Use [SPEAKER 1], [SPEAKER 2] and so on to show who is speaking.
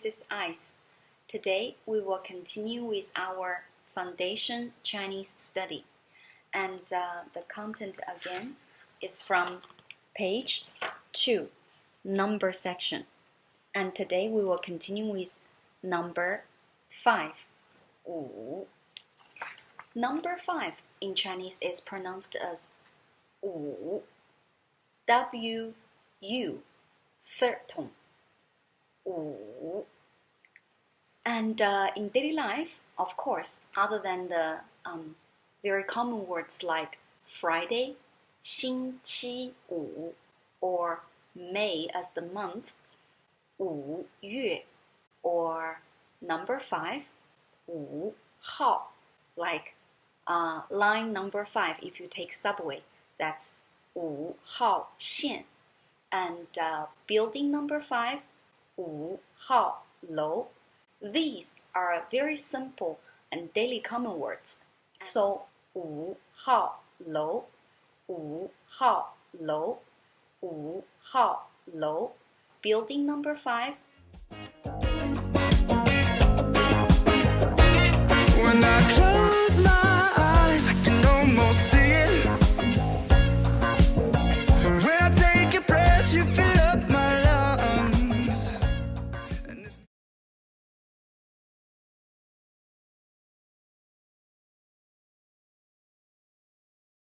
[SPEAKER 1] is I.C.E. Today we will continue with our Foundation Chinese study, and the content again is from page 2, number section, and today we will continue with number 5. 五. Number 5 in Chinese is pronounced as 五, W-U, third tone. 五. And in daily life, of course, other than the very common words like Friday, 星期五, or May as the month, 五月, or number 5, 五号, like line number 5 if you take subway, that's 五号线. And building number 5, 五号楼. These are very simple and daily common words. So 五号楼, 五号楼, 五号楼. Building number 5,